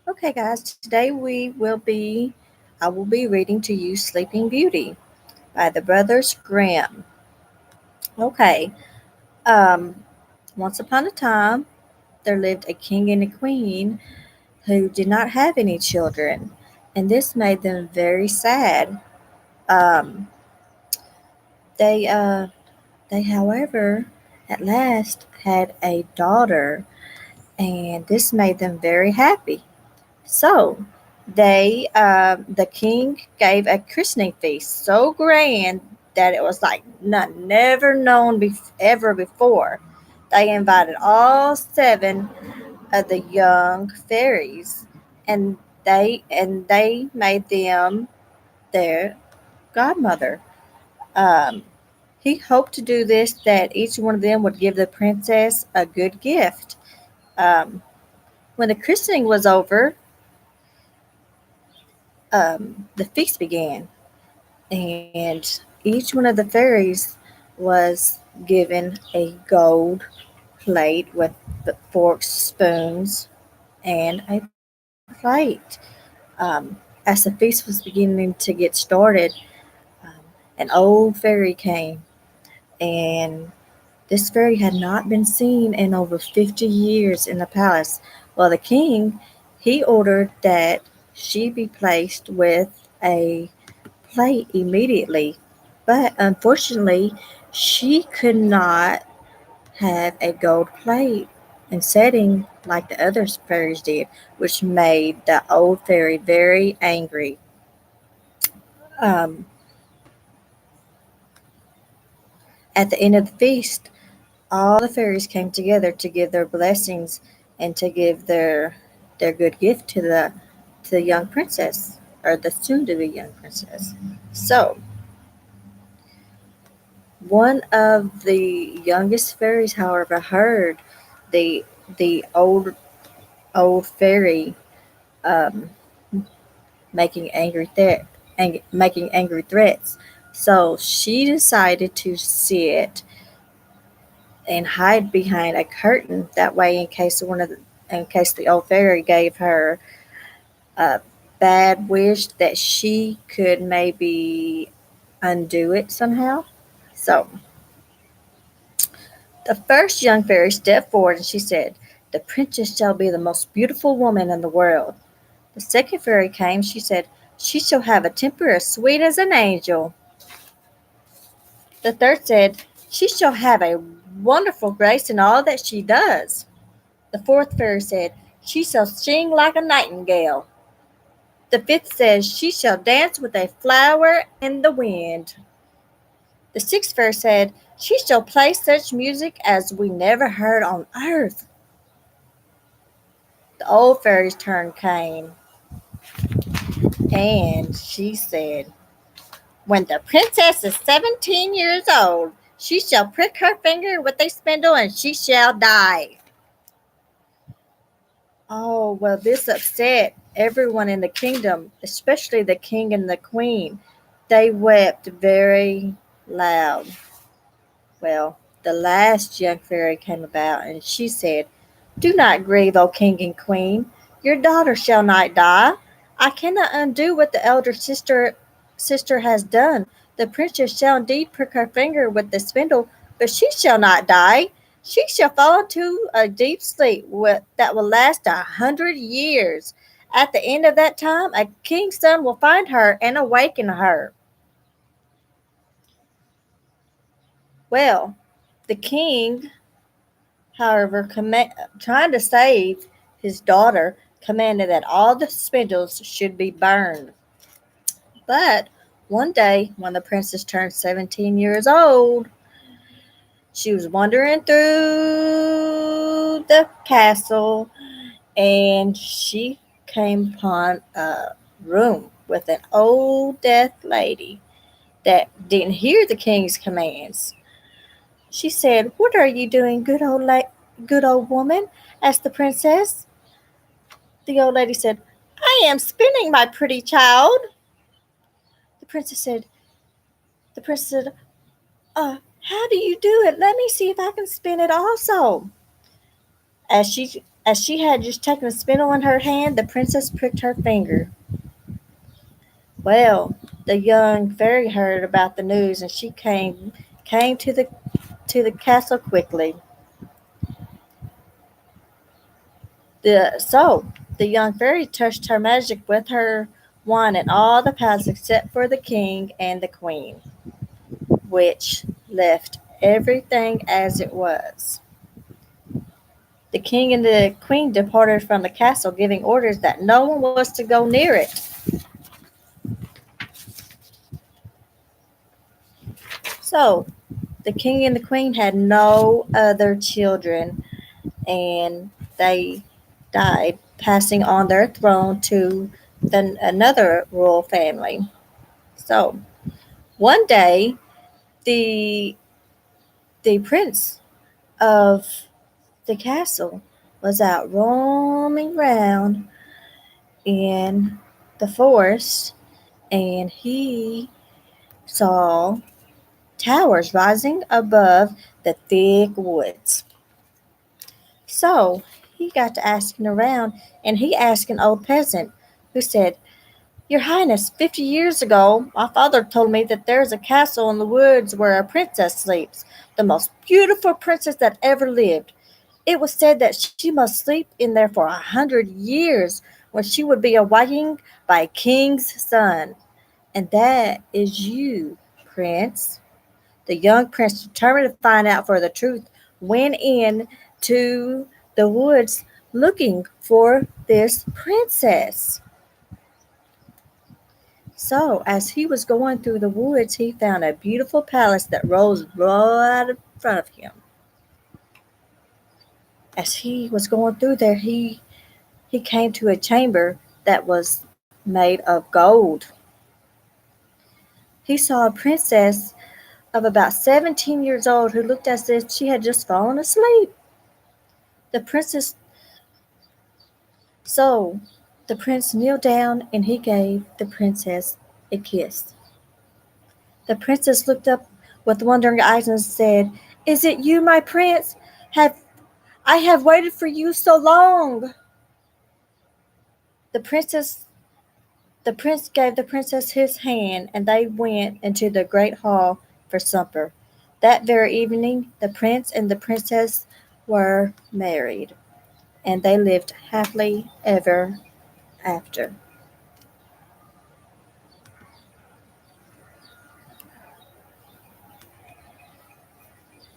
Okay, guys, today I will be reading to you Sleeping Beauty by the Brothers Grimm. Okay, um, once upon a time, there lived a king and a queen who did not have any children, and this made them very sad. Um, they, uh, they, however, at last had a daughter, and this made them very happy. So the king gave a christening feast so grand that it was like none never known ever before. They invited all seven of the young fairies, and they made them their godmother. Um, he hoped to do this that each one of them would give the princess a good gift. Um, when the christening was over, the feast began, and each one of the fairies was given a gold plate with the forks, spoons, and a plate. As the feast was beginning to get started, um, an old fairy came, and this fairy had not been seen in over 50 years in the palace. Well, the king, he ordered that she be placed with a plate immediately. But unfortunately, she could not have a gold plate and setting like the other fairies did, which made the old fairy very angry. Um, at the end of the feast, all the fairies came together to give their blessings and to give their good gift to the young princess, or the soon to be young princess. So one of the youngest fairies, however, heard the the old fairy um, making making angry threats. So she decided to sit and hide behind a curtain. That way, in case the old fairy gave her a bad wish, that she could maybe undo it somehow. So the first young fairy stepped forward and she said, "The princess shall be the most beautiful woman in the world." The second fairy came. She said, "She shall have a temper as sweet as an angel." The third said, "She shall have a wonderful grace in all that she does." The fourth fairy said, "She shall sing like a nightingale." The fifth says, "She shall dance with a flower in the wind." The sixth fairy said, "She shall play such music as we never heard on earth." The old fairy's turn came, and she said, "When the princess is 17 years old, she shall prick her finger with a spindle and she shall die." Oh, well, this upset everyone in the kingdom, especially the king and the queen. They wept very loud. Well, the last young fairy came about, and she said, "Do not grieve, O king and queen. Your daughter shall not die. I cannot undo what the elder sister has done. The princess shall indeed prick her finger with the spindle, but she shall not die. She shall fall into a deep sleep that will last 100 years. At the end of that time, a king's son will find her and awaken her." Well, the king, however, trying to save his daughter, commanded that all the spindles should be burned. But one day, when the princess turned 17 years old, she was wandering through the castle, and she came upon a room with an old deaf lady that didn't hear the king's commands. She said, "What are you doing, good old woman?" asked the princess. The old lady said, "I am spinning, my pretty child." The princess said, the princess said, "How do you do it? Let me see if I can spin it also." As she As she had just taken a spindle in her hand, the princess pricked her finger. Well, the young fairy heard about the news, and she came to the castle quickly. The young fairy touched her magic with her wand in all the palace except for the king and the queen, which left everything as it was. The king and the queen departed from the castle, giving orders that no one was to go near it. So, the king and the queen had no other children, and they died, passing on their throne to another royal family. So, one day, the the prince of the castle was out roaming round in the forest, and he saw towers rising above the thick woods. So he got to asking around, and he asked an old peasant who said, "Your Highness, 50 years ago, my father told me that there is a castle in the woods where a princess sleeps, the most beautiful princess that ever lived. It was said that she must sleep in there for 100 years when she would be awakened by a king's son. And that is you, Prince." The young prince, determined to find out for the truth, went in to the woods looking for this princess. So, as he was going through the woods, he found a beautiful palace that rose right in front of him. As he was going through there, he came to a chamber that was made of gold. He saw a princess of about 17 years old who looked as if she had just fallen asleep. The princess So the prince kneeled down and he gave the princess a kiss. The princess looked up with wondering eyes and said, "Is it you, my prince? Have I have waited for you so long." The princess the prince gave the princess his hand, and they went into the great hall for supper. That very evening the prince and the princess were married, and they lived happily ever after.